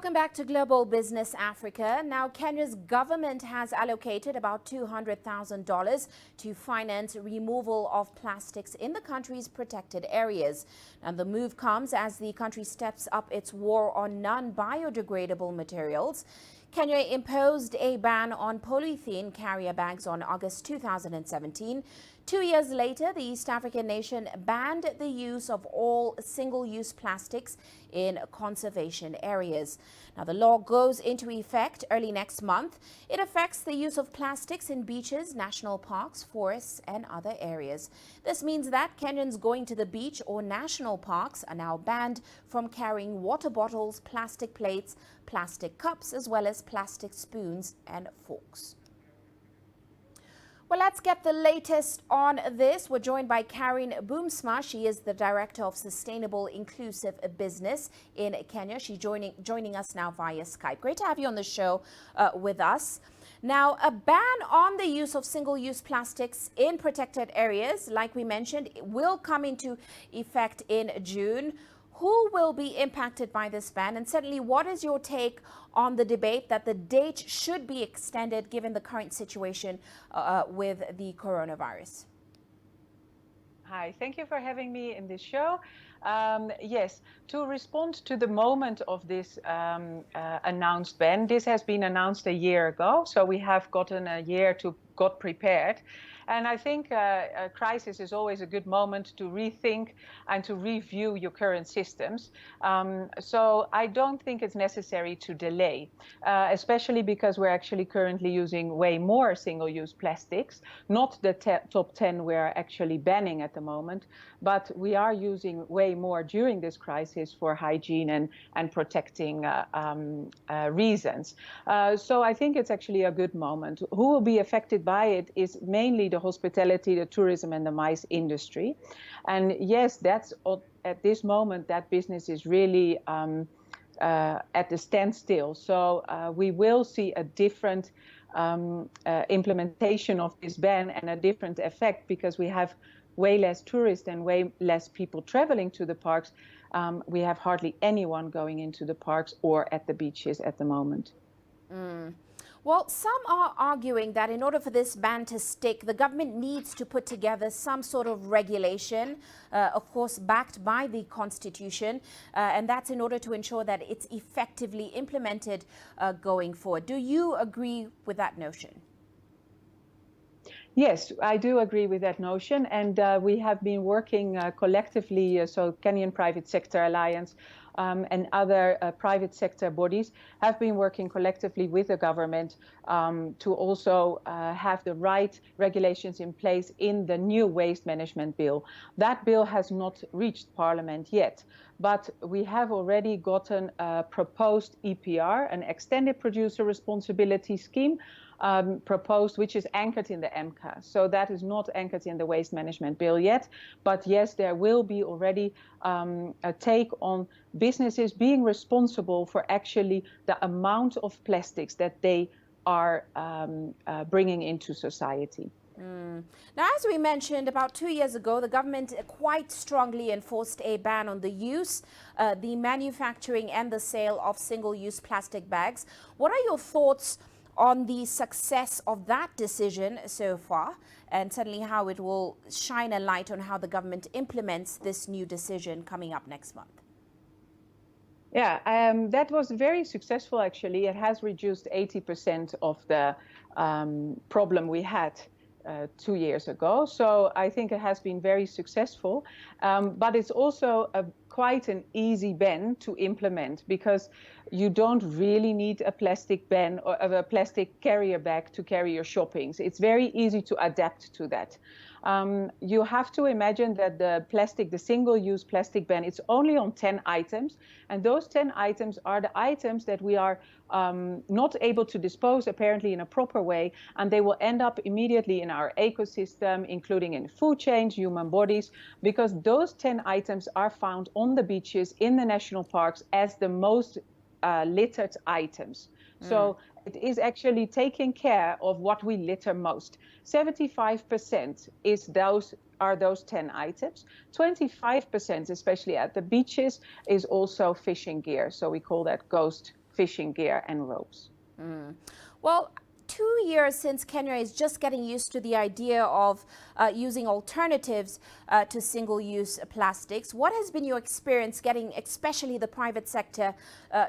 Welcome back to Global Business Africa. Now, Kenya's government has allocated about $200,000 to finance removal of plastics in the country's protected areas. And the move comes as the country steps up its war on non-biodegradable materials. Kenya imposed a ban on polythene carrier bags on August 2017. 2 years later, the East African nation banned the use of all single-use plastics in conservation areas. Now, the law goes into effect early next month. It affects the use of plastics in beaches, national parks, forests, and other areas. This means that Kenyans going to the beach or national parks are now banned from carrying water bottles, plastic plates, plastic cups, as well as plastic spoons and forks. Well, let's get the latest on this. We're joined by Karin Boomsma. She is the Director of Sustainable Inclusive Business in Kenya. She's joining us now via Skype. Great to have you on the show with us. Now, a ban on the use of single-use plastics in protected areas, like we mentioned, will come into effect in June. Who will be impacted by this ban? And certainly, what is your take on the debate that the date should be extended given the current situation with the coronavirus? Hi, thank you for having me in this show. Yes, to respond to the moment of this announced ban, this has been announced a year ago, so we have gotten a year to got prepared. And I think a crisis is always a good moment to rethink and to review your current systems. So I don't think it's necessary to delay, especially because we're actually currently using way more single-use plastics, not the top 10 we're actually banning at the moment, but we are using way more during this crisis for hygiene and protecting reasons. So I think it's actually a good moment. Who will be affected by it is mainly the hospitality, the tourism, and the MICE industry. And yes, that's at this moment that business is really at the standstill. So we will see a different implementation of this ban and a different effect because we have way less tourists and way less people traveling to the parks. We have hardly anyone going into the parks or at the beaches at the moment. Well, some are arguing that in order for this ban to stick, the government needs to put together some sort of regulation, of course, backed by the Constitution, and that's in order to ensure that it's effectively implemented going forward. Do you agree with that notion? Yes, I do agree with that notion, and we have been working collectively, so Kenyan Private Sector Alliance and other private sector bodies have been working collectively with the government to also have the right regulations in place in the new waste management bill. That bill has not reached Parliament yet, but we have already gotten a proposed EPR, an extended producer responsibility scheme, proposed, which is anchored in the MCA. So that is not anchored in the waste management bill yet. But yes, there will be already a take on businesses being responsible for actually the amount of plastics that they are bringing into society. Now, as we mentioned, about 2 years ago, the government quite strongly enforced a ban on the use, the manufacturing and the sale of single-use plastic bags. What are your thoughts on the success of that decision so far, and certainly how it will shine a light on how the government implements this new decision coming up next month? Yeah, that was very successful, actually. It has reduced 80% of the problem we had 2 years ago. So I think it has been very successful, but it's also quite an easy ban to implement because you don't really need a plastic ban or a plastic carrier bag to carry your shoppings. It's very easy to adapt to that. You have to imagine that the single-use plastic ban, it's only on 10 items. And those 10 items are the items that we are not able to dispose, apparently, in a proper way. And they will end up immediately in our ecosystem, including in food chains, human bodies, because those 10 items are found on the beaches, in the national parks, as the most littered items. So it is actually taking care of what we litter most. 75% are those 10 items. 25%, especially at the beaches, is also fishing gear. So we call that ghost fishing gear and ropes. Well, 2 years since Kenya is just getting used to the idea of using alternatives to single-use plastics. What has been your experience getting, especially the private sector,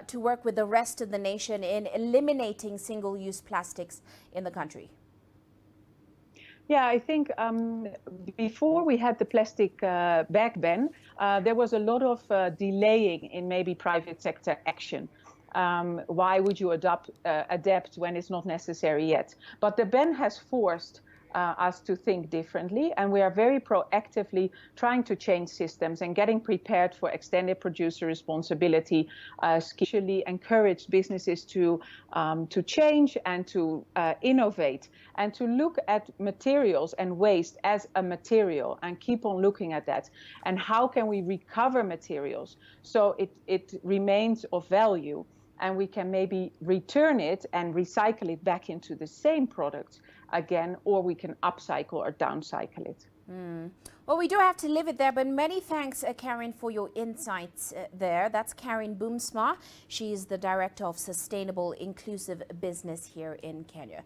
to work with the rest of the nation in eliminating single-use plastics in the country? Yeah, I think before we had the plastic bag ban, there was a lot of delaying in maybe private sector action. Why would you adapt when it's not necessary yet? But the ban has forced us to think differently, and we are very proactively trying to change systems and getting prepared for extended producer responsibility, especially encourage businesses to change and to innovate and to look at materials and waste as a material and keep on looking at that. And how can we recover materials so it remains of value? And we can maybe return it and recycle it back into the same product again, or we can upcycle or downcycle it. Well, we do have to leave it there, but many thanks, Karin, for your insights there. That's Karin Boomsma. She's the Director of Sustainable Inclusive Business here in Kenya.